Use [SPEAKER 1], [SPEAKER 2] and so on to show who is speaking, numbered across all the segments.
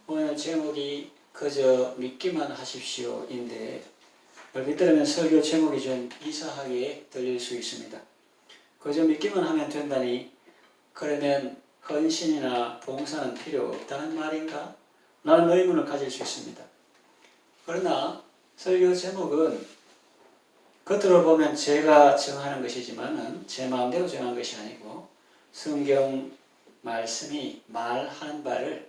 [SPEAKER 1] 오늘 제목이 그저 믿기만 하십시오인데 얼핏 들으면 설교 제목이 좀 이상하게 들릴 수 있습니다. 그저 믿기만 하면 된다니 그러면 헌신이나 봉사는 필요 없다는 말인가? 라는 의문을 가질 수 있습니다. 그러나 설교 제목은 겉으로 보면 제가 정하는 것이지만 제 마음대로 정한 것이 아니고 성경 말씀이 말하는 바를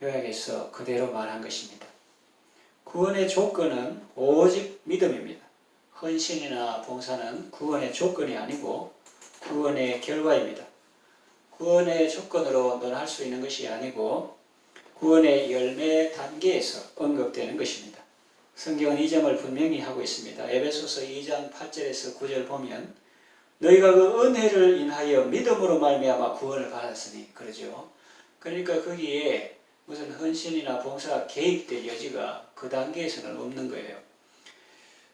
[SPEAKER 1] 요약해서 그대로 말한 것입니다. 구원의 조건은 오직 믿음입니다. 헌신이나 봉사는 구원의 조건이 아니고 구원의 결과입니다. 구원의 조건으로 넌 할 수 있는 것이 아니고 구원의 열매 단계에서 언급되는 것입니다. 성경은 이 점을 분명히 하고 있습니다. 에베소서 2장 8절에서 9절 보면 너희가 그 은혜를 인하여 믿음으로 말미암아 구원을 받았으니 그러죠. 그러니까 거기에 무슨 헌신이나 봉사가 개입될 여지가 그 단계에서는 없는 거예요.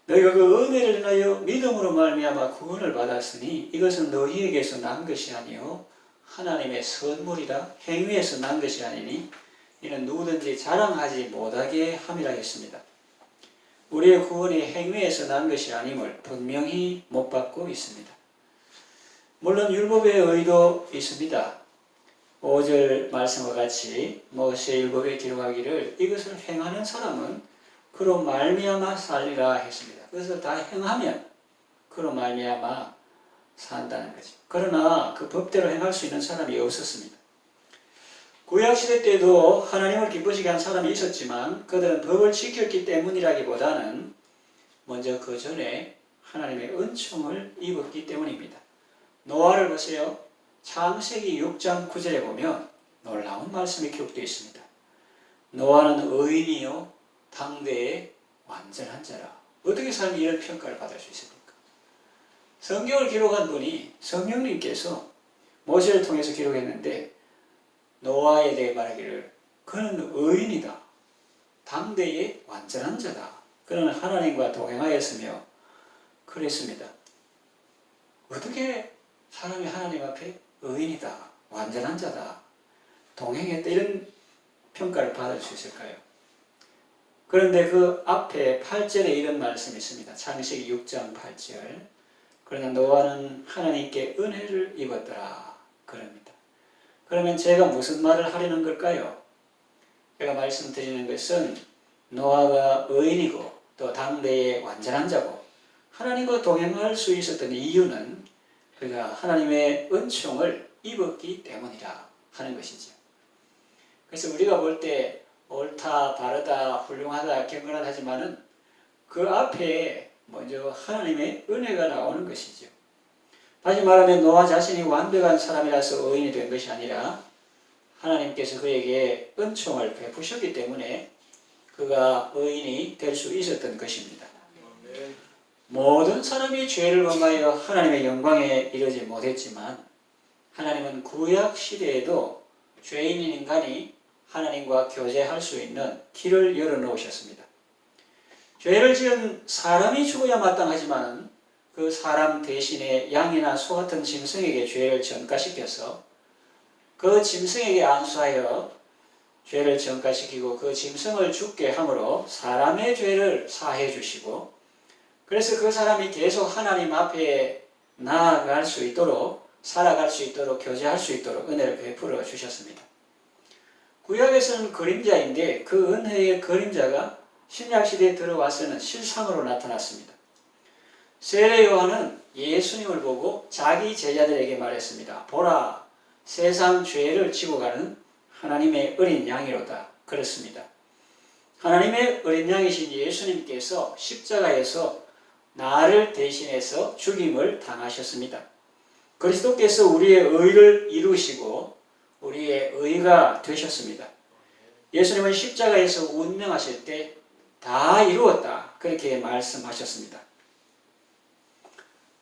[SPEAKER 1] 너희가 그 은혜를 인하여 믿음으로 말미암아 구원을 받았으니 이것은 너희에게서 난 것이 아니요 하나님의 선물이라 행위에서 난 것이 아니니 이는 누구든지 자랑하지 못하게 함이라 했습니다. 우리의 구원이 행위에서 난 것이 아님을 분명히 못 받고 있습니다. 물론 율법의 의도 있습니다. 5절 말씀과 같이 모세율법에 기록하기를 이것을 행하는 사람은 그로 말미암아 살리라 했습니다. 그것을 다 행하면 그로 말미암아 산다는 거죠. 그러나 그 법대로 행할 수 있는 사람이 없었습니다. 구약시대 때도 하나님을 기쁘시게 한 사람이 있었지만 그들은 법을 지켰기 때문이라기보다는 먼저 그 전에 하나님의 은총을 입었기 때문입니다. 노아를 보세요. 창세기 6장 9절에 보면 놀라운 말씀이 기록되어 있습니다. 노아는 의인이요 당대의 완전한 자라. 어떻게 사람이 이런 평가를 받을 수 있습니까? 성경을 기록한 분이 성령님께서 모세를 통해서 기록했는데 노아에 대해 말하기를 그는 의인이다. 당대의 완전한 자다. 그는 하나님과 동행하였으며 그랬습니다. 어떻게 사람이 하나님 앞에 의인이다, 완전한 자다, 동행했다 이런 평가를 받을 수 있을까요? 그런데 그 앞에 8절에 이런 말씀이 있습니다. 창세기 6장 8절. 그러나 노아는 하나님께 은혜를 입었더라. 그럽니다. 그러면 제가 무슨 말을 하려는 걸까요? 제가 말씀드리는 것은 노아가 의인이고 또 당대의 완전한 자고 하나님과 동행할 수 있었던 이유는 그가 하나님의 은총을 입었기 때문이라 하는 것이죠. 그래서 우리가 볼 때 옳다, 바르다, 훌륭하다, 경건하다 하지만은 그 앞에 먼저 하나님의 은혜가 나오는 것이죠. 다시 말하면 노아 자신이 완벽한 사람이라서 의인이 된 것이 아니라 하나님께서 그에게 은총을 베푸셨기 때문에 그가 의인이 될 수 있었던 것입니다. 모든 사람이 죄를 범하여 하나님의 영광에 이르지 못했지만 하나님은 구약 시대에도 죄인인 인간이 하나님과 교제할 수 있는 길을 열어놓으셨습니다. 죄를 지은 사람이 죽어야 마땅하지만 그 사람 대신에 양이나 소 같은 짐승에게 죄를 전가시켜서 그 짐승에게 안수하여 죄를 전가시키고 그 짐승을 죽게 함으로 사람의 죄를 사해 주시고 그래서 그 사람이 계속 하나님 앞에 나아갈 수 있도록 살아갈 수 있도록 교제할 수 있도록 은혜를 베풀어 주셨습니다. 구약에서는 그림자인데 그 은혜의 그림자가 신약시대에 들어와서는 실상으로 나타났습니다. 세례 요한은 예수님을 보고 자기 제자들에게 말했습니다. 보라, 세상 죄를 지고 가는 하나님의 어린 양이로다. 그렇습니다. 하나님의 어린 양이신 예수님께서 십자가에서 나를 대신해서 죽임을 당하셨습니다. 그리스도께서 우리의 의를 이루시고 우리의 의가 되셨습니다. 예수님은 십자가에서 운명하실 때 다 이루었다. 그렇게 말씀하셨습니다.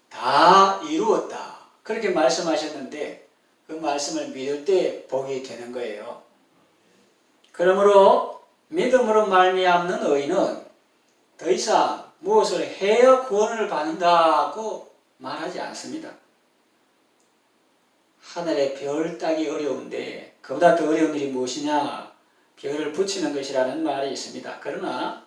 [SPEAKER 1] 다 이루었다. 그렇게 말씀하셨는데 그 말씀을 믿을 때 복이 되는 거예요. 그러므로 믿음으로 말미암는 의인은 더 이상 무엇을 해야 구원을 받는다고 말하지 않습니다. 하늘에 별 따기 어려운데 그보다 더 어려운 일이 무엇이냐? 별을 붙이는 것이라는 말이 있습니다. 그러나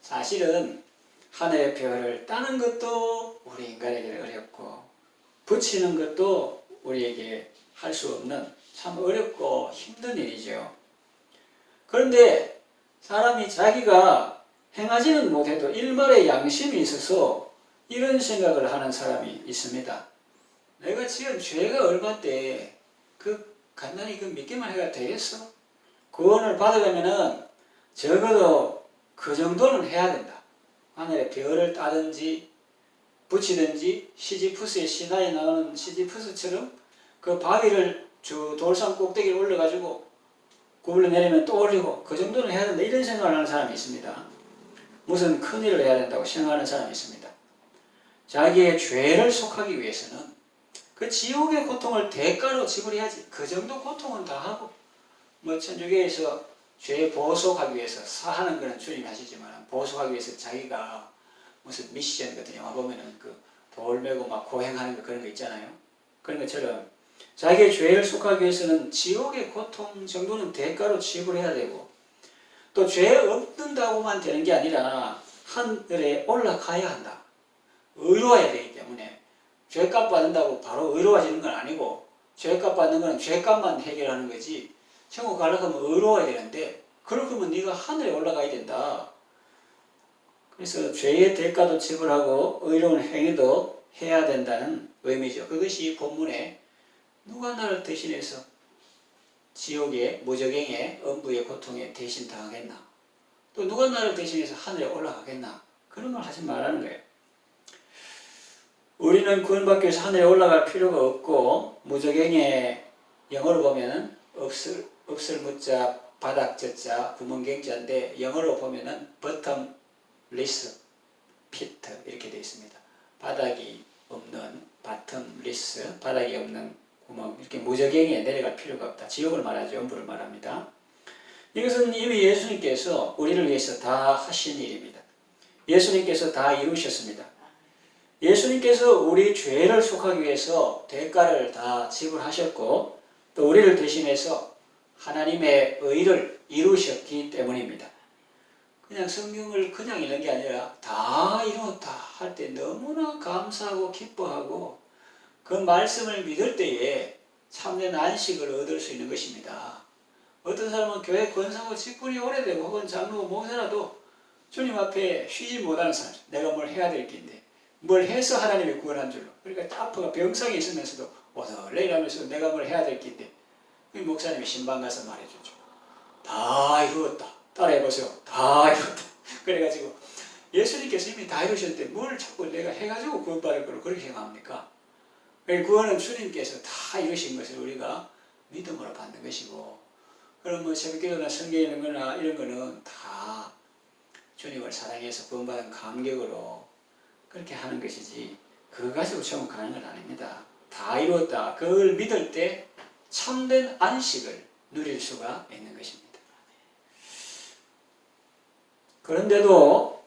[SPEAKER 1] 사실은 하늘의 별을 따는 것도 우리 인간에게 어렵고 붙이는 것도 우리에게 할 수 없는 참 어렵고 힘든 일이죠. 그런데 사람이 자기가 행하지는 못해도 일말의 양심이 있어서 이런 생각을 하는 사람이 있습니다. 내가 지은 죄가 얼마인데 간단히 믿기만 해가 되겠어? 구원을 받으려면은 적어도 그 정도는 해야 된다. 하늘에 별을 따든지 붙이든지 시지푸스의 신화에 나오는 시지푸스처럼 그 바위를 돌산 꼭대기에 올려가지고 굽을 내리면 또 올리고 그 정도는 해야 된다. 이런 생각을 하는 사람이 있습니다. 무슨 큰일을 해야 된다고 생각하는 사람이 있습니다. 자기의 죄를 속하기 위해서는 그 지옥의 고통을 대가로 지불해야지. 그 정도 고통은 다 하고 천주교에서 죄 보속하기 위해서 사하는 거는 주님이 하시지만 보속하기 위해서 자기가 무슨 미션 같은 영화 보면은 돌 메고 막 고행하는 거 그런 거 있잖아요. 그런 것처럼 자기의 죄를 속하기 위해서는 지옥의 고통 정도는 대가로 지불해야 되고 또 죄 없는다고만 되는 게 아니라 하늘에 올라가야 한다. 의로워야 되기 때문에 죄값 받는다고 바로 의로워지는 건 아니고 죄값 받는 건 죄값만 해결하는 거지 천국 가려고 하면 의로워야 되는데 그렇게 네가 하늘에 올라가야 된다. 그래서 죄의 대가도 지불하고 의로운 행위도 해야 된다는 의미죠. 그것이 본문에 누가 나를 대신해서 지옥의 무적행의 엄부의 고통에 대신 당하겠나? 또 누가 나를 대신해서 하늘에 올라가겠나? 그런 말 하지 말라는 거예요. 우리는 구원받기 위해서 하늘에 올라갈 필요가 없고 무적행의 영어로 보면은 없을 무자 바닥 저자 구멍경자인데 영어로 보면은 bottomless pit 이렇게 되어 있습니다. 바닥이 없는 bottomless 바닥이 없는 구멍 이렇게 무적행에 내려갈 필요가 없다. 지옥을 말하죠. 엄부를 말합니다. 이것은 이미 예수님께서 우리를 위해서 다 하신 일입니다. 예수님께서 다 이루셨습니다. 예수님께서 우리 죄를 속하기 위해서 대가를 다 지불하셨고 또 우리를 대신해서 하나님의 의를 이루셨기 때문입니다. 그냥 성경을 그냥 읽는 게 아니라 다 이루었다 할 때 너무나 감사하고 기뻐하고 그 말씀을 믿을 때에 참된 안식을 얻을 수 있는 것입니다. 어떤 사람은 교회 권사고 직분이 오래되고 혹은 장로고 목사라도 주님 앞에 쉬지 못하는 사람, 내가 뭘 해야 될 텐데 뭘 해서 하나님이 구원한 줄로. 그러니까 아프가 병상에 있으면서도 오늘래 이러면서 내가 뭘 해야 될 텐데 목사님이 신방 가서 말해주죠. 다 이루었다. 따라해보세요. 다 이루었다. 그래가지고 예수님께서 이미 다 이루셨는데 뭘 자꾸 내가 해가지고 구원받을 걸 그렇게 생각합니까? 구원은 주님께서 다 이루신 것을 우리가 믿음으로 받는 것이고 그럼 새벽기도나 성경에 있는 거나 이런 거는 다 주님을 사랑해서 구원받은 감격으로 그렇게 하는 것이지 그거 가지고 천국 가는 건 아닙니다. 다 이루었다. 그걸 믿을 때 참된 안식을 누릴 수가 있는 것입니다. 그런데도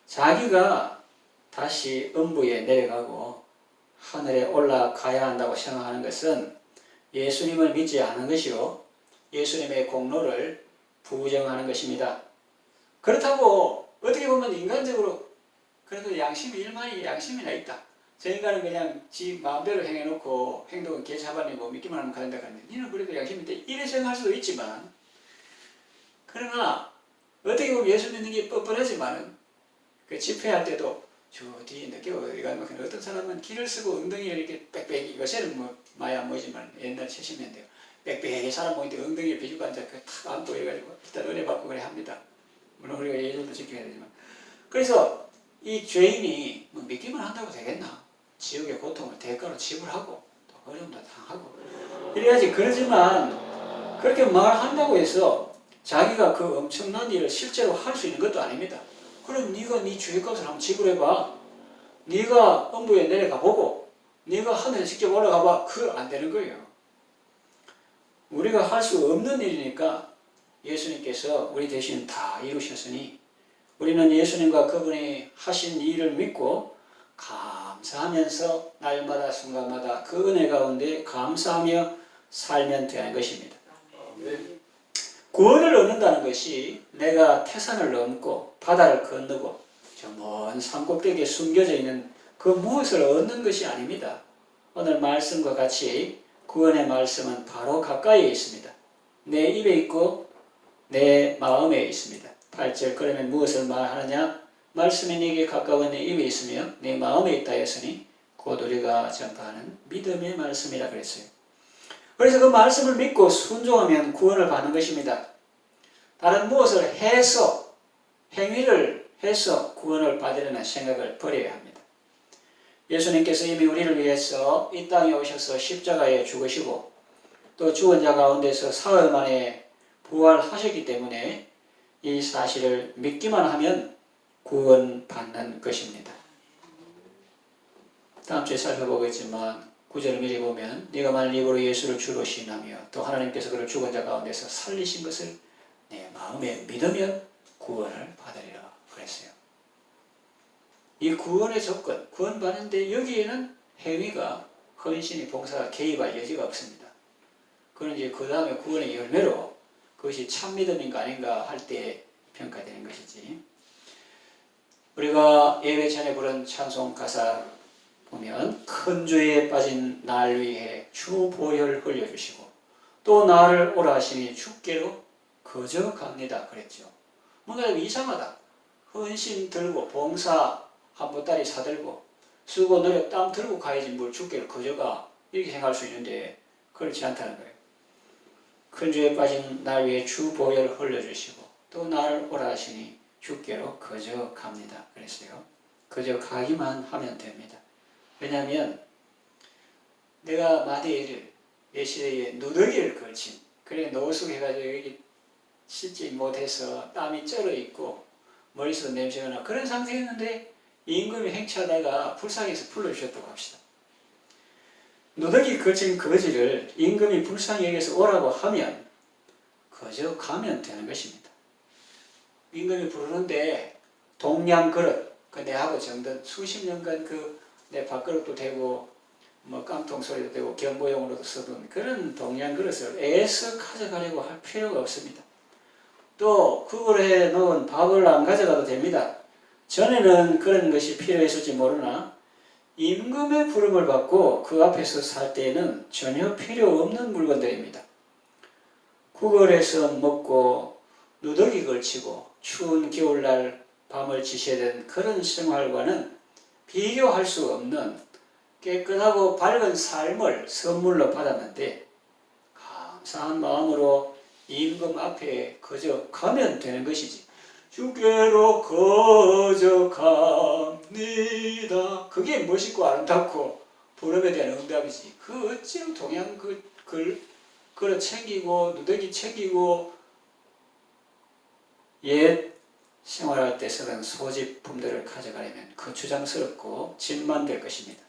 [SPEAKER 1] 자기가 다시 음부에 내려가고 하늘에 올라가야 한다고 생각하는 것은 예수님을 믿지 않은 것이요 예수님의 공로를 부정하는 것입니다. 그렇다고 어떻게 보면 인간적으로 그래도 일만이 양심이나 있다. 저 인간은 그냥 지 마음대로 행해놓고 행동은 개 잡아내고 믿기만 하면 가는다 하는데 니는 그래도 양심이 있다. 이래 생각할 수도 있지만 그러나 어떻게 보면 예수 믿는 게 뻔뻔하지만은 그 집회할 때도 저 뒤에 늦게 어디 가면 어떤 사람은 길을 쓰고 엉덩이를 이렇게 빽빽이 요새는 많이 안 모이지만 옛날 70년대 빽빽이 사람 모이는데 엉덩이를 비주고 앉아 탁 안고 해가지고 일단 은혜 받고 그래 합니다. 물론 우리가 예절도 지켜야 되지만 그래서 이 죄인이 믿기만 한다고 되겠나? 지옥의 고통을 대가로 지불하고 또 어려움도 당하고 이래야지. 그러지만 그렇게 말한다고 해서 자기가 그 엄청난 일을 실제로 할 수 있는 것도 아닙니다. 그럼 네가 네 죄값을 한번 지불해봐. 네가 음부에 내려가 보고 네가 하늘에 직접 올라가 봐. 그거 안 되는 거예요. 우리가 할 수 없는 일이니까 예수님께서 우리 대신 다 이루셨으니 우리는 예수님과 그분이 하신 일을 믿고 감사하면서 날마다 순간마다 그 은혜 가운데 감사하며 살면 되는 것입니다. 구원을 얻는다는 것이 내가 태산을 넘고 바다를 건너고 저 먼 산꼭대기에 숨겨져 있는 그 무엇을 얻는 것이 아닙니다. 오늘 말씀과 같이 구원의 말씀은 바로 가까이에 있습니다. 내 입에 있고 내 마음에 있습니다. 8절 그러면 무엇을 말하느냐? 말씀이 네게 가까운 내 입에 있으며 내 마음에 있다 했으니 곧 우리가 전파하는 믿음의 말씀이라 그랬어요. 그래서 그 말씀을 믿고 순종하면 구원을 받는 것입니다. 다른 무엇을 해서 행위를 해서 구원을 받으려는 생각을 버려야 합니다. 예수님께서 이미 우리를 위해서 이 땅에 오셔서 십자가에 죽으시고 또 죽은 자 가운데서 사흘 만에 부활하셨기 때문에 이 사실을 믿기만 하면 구원받는 것입니다. 다음 주에 살펴보겠지만 9절을 미리 보면 네가 만일 입으로 예수를 주로 시인하며 또 하나님께서 그를 죽은 자 가운데서 살리신 것을 내 마음에 믿으면 구원을 받으리라 그랬어요. 이 구원의 조건, 구원받는데 여기에는 행위가 헌신이 봉사가 개입할 여지가 없습니다. 그건 이제 그 다음에 구원의 열매로 그것이 참 믿음인가 아닌가 할 때 평가되는 것이지. 우리가 예배 전에 부른 찬송 가사 보면 큰 죄에 빠진 날 위해 주 보혈 흘려주시고 또 나를 오라 하시니 주께로 거저 갑니다 그랬죠. 뭔가 이상하다. 헌신 들고 봉사 한 보따리 사들고 수고 노력 땀 들고 가야지 뭘 주께로 거저 가 이렇게 생각할 수 있는데 그렇지 않다는 거예요. 큰 죄에 빠진 날 위해 주 보혈 흘려주시고 또 나를 오라 하시니 주께로 거저 갑니다 그랬어요. 거저 가기만 하면 됩니다. 왜냐하면 내가 마디를 예시대에 누더기를 걸친 그래 노숙해가지고 여기 씻지 못해서 땀이 쩔어 있고 머릿속 냄새가 나 그런 상태였는데 임금이 행차하다가 불쌍해서 불러주셨다고 합시다. 누더기 걸친 거지를 임금이 불쌍히 여기서 오라고 하면 거저 가면 되는 것입니다. 임금이 부르는데 동양 그릇 그 내하고 정든 수십 년간 그 내 밥그릇도 되고 뭐 깡통 소리도 되고 경보용으로도 쓰던 그런 동양 그릇을 애써 가져가려고 할 필요가 없습니다. 또 그걸에 놓은 밥을 안 가져가도 됩니다. 전에는 그런 것이 필요했을지 모르나 임금의 부름을 받고 그 앞에서 살 때에는 전혀 필요 없는 물건들입니다. 구걸해서 먹고 누더기 걸치고 추운 겨울날 밤을 지새야 되는 그런 생활과는 비교할 수 없는 깨끗하고 밝은 삶을 선물로 받았는데 감사한 마음으로 임금 앞에 거저 가면 되는 것이지. 주께로 거저 갑니다. 그게 멋있고 아름답고 부름에 대한 응답이지. 그 어찌로 동양 그릇 챙기고 누더기 챙기고 옛 생활할 때 쓰던 소지품들을 가져가려면 거추장스럽고 짐만 될 것입니다.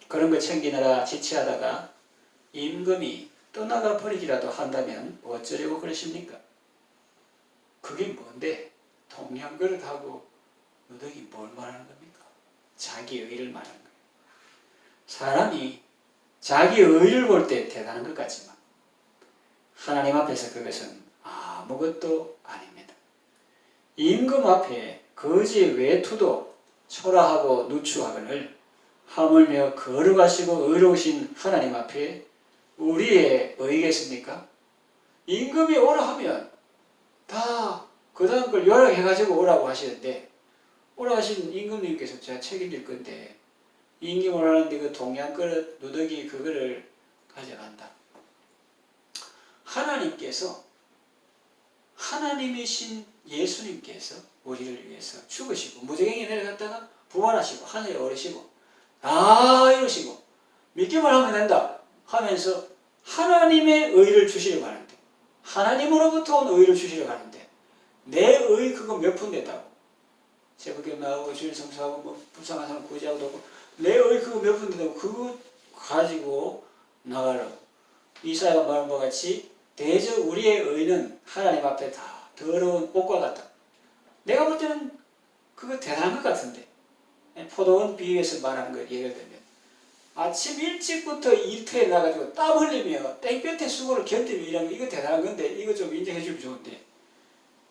[SPEAKER 1] 그런 거 챙기느라 지체하다가 임금이 떠나가 버리기라도 한다면 어쩌려고 그러십니까? 그게 뭔데? 동양 그릇하고 누더기 뭘 말하는 겁니까? 자기 의를 말하는 거예요. 사람이 자기 의를 볼 때 대단한 것 같지만 하나님 앞에서 그것은 아무것도 아닙니다. 임금 앞에 거지 외투도 초라하고 누추하거늘 하물며 거룩하시고 의로우신 하나님 앞에 우리의 의겠습니까? 임금이 오라 하면 다 그 다음 걸 요약해가지고 오라고 하시는데 오라 하신 임금님께서 제가 책임질 건데 임금 오라는데 그 동양 그릇 누더기 그거를 가져간다. 하나님께서 하나님이신 예수님께서 우리를 위해서 죽으시고 무저갱에 내려갔다가 부활하시고 하늘에 오르시고 다 이루시고 믿기만 하면 된다 하면서 하나님의 의를 주시려고 하는데 하나님으로부터 온 의를 주시려고 하는데 내 의 그거 몇 푼 됐다고 새벽에 나오고 주일 성수하고 뭐 불쌍한 사람 구제하고 하고 내 의 그거 몇 푼 된다고 그거 가지고 나가라고. 이사야가 말한 것 같이 대저 우리의 의는 하나님 앞에 다 더러운 옷과 같다. 내가 볼 때는 그거 대단한 것 같은데 포도원 비유에서 말하는 걸 예를 들면 아침 일찍부터 일터에 나가지고 땀 흘리며 땡볕에 수고를 견디며 일하는 거 이거 대단한 건데 이거 좀 인정해 주면 좋은데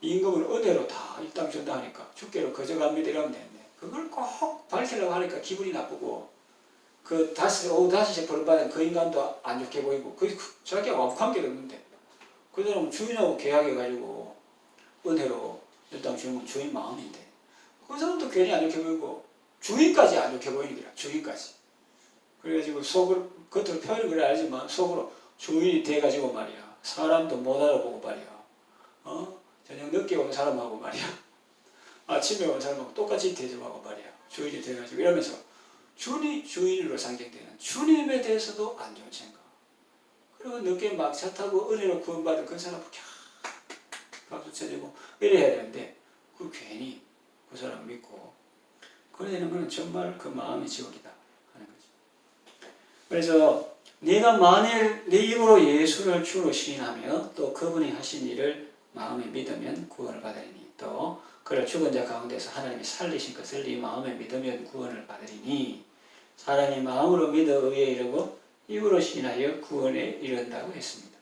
[SPEAKER 1] 임금을 은혜로 다 일당 준다 하니까 주께로 거저갑니다 이러면 되는데 그걸 꼭 밝히려고 하니까 기분이 나쁘고 그 오후 5시에 벌받은 그 인간도 안 좋게 보이고 자기가 아무 관계가 없는데 그 사람은 주인하고 계약해가지고 은혜로 일당 주는 건 주인 마음인데 그 사람도 괜히 안 좋게 보이고 주인까지 안 좋게 보이는 거야. 주인까지. 그래가지고 속으로 겉으로 표현은 그래 알지만 속으로 주인이 돼가지고 말이야. 사람도 못 알아보고 말이야. 저녁 늦게 온 사람하고 말이야. 아침에 온 사람하고 똑같이 대접하고 말이야. 주인이 돼가지고 이러면서 주인으로 상징되는 주님에 대해서도 안 좋은 생각. 그리고 늦게 막 차 타고 은혜로 구원받은 그 사람 박수 쳐주고 이래야 되는데 그 괜히 그 사람 믿고 그래 되는 것은 정말 그 마음이 지옥이다 하는 거죠. 그래서 네가 만일 네 입으로 예수를 주로 시인하며 또 그분이 하신 일을 마음에 믿으면 구원을 받으리니 또 그를 죽은 자 가운데서 하나님이 살리신 것을 네 마음에 믿으면 구원을 받으리니 사람이 마음으로 믿어 의에 이르고 입으로 시인하여 구원에 이른다고 했습니다.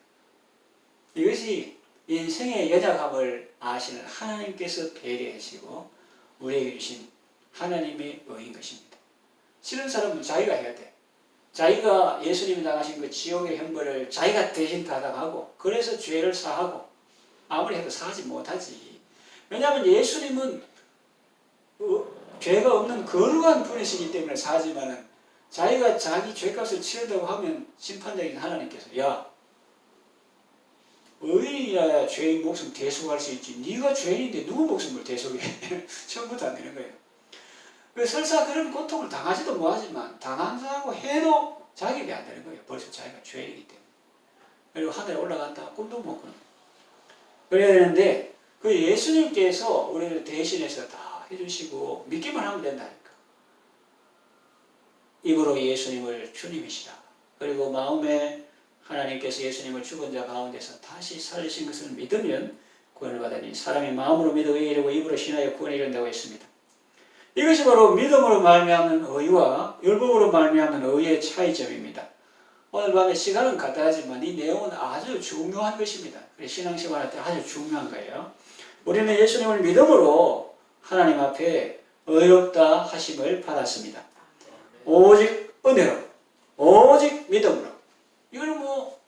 [SPEAKER 1] 이것이 인생의 연약함을 아시는 하나님께서 배려하시고 우리에게 주신 하나님의 의인 것입니다. 싫은 사람은 자기가 해야 돼. 자기가 예수님이 당하신 그 지옥의 형벌을 자기가 대신 타당하고 그래서 죄를 사하고 아무리 해도 사하지 못하지. 왜냐하면 예수님은 죄가 없는 거룩한 분이시기 때문에 사지만은 자기가 자기 죄값을 치른다고 하면 심판장인 하나님께서 야 의인이라야 죄인 목숨 대속할 수 있지 네가 죄인인데 누구 목숨을 대속해. 처음부터 안 되는 거예요. 설사 그런 고통을 당하지도 못하지만 당한다고 해도 자격이 안 되는 거예요. 벌써 자기가 죄인이기 때문에. 그리고 하늘에 올라간다 꿈도 못 꾸는 거예요. 그래야 되는데 그 예수님께서 우리를 대신해서 다 해주시고 믿기만 하면 된다니까. 입으로 예수님을 주님이시다. 그리고 마음에 하나님께서 예수님을 죽은 자 가운데서 다시 살리신 것을 믿으면 구원을 받으니 사람이 마음으로 믿어 의에 이르고 입으로 신하여 구원에 이른다고 했습니다. 이것이 바로 믿음으로 말미암는 의와 율법으로 말미암는 의의 차이점입니다. 오늘 밤에 시간은 간단하지만 이 내용은 아주 중요한 것입니다. 신앙생활 할 때 아주 중요한 거예요. 우리는 예수님을 믿음으로 하나님 앞에 의롭다 하심을 받았습니다. 오직 은혜로, 오직 믿음으로. 이거는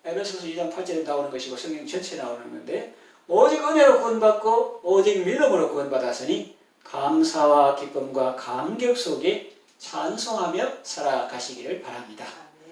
[SPEAKER 1] 에베소서 2장 8절에 나오는 것이고 성경 전체에 나오는 건데 오직 은혜로 구원받고 오직 믿음으로 구원받았으니 감사와 기쁨과 감격 속에 찬송하며 살아가시기를 바랍니다.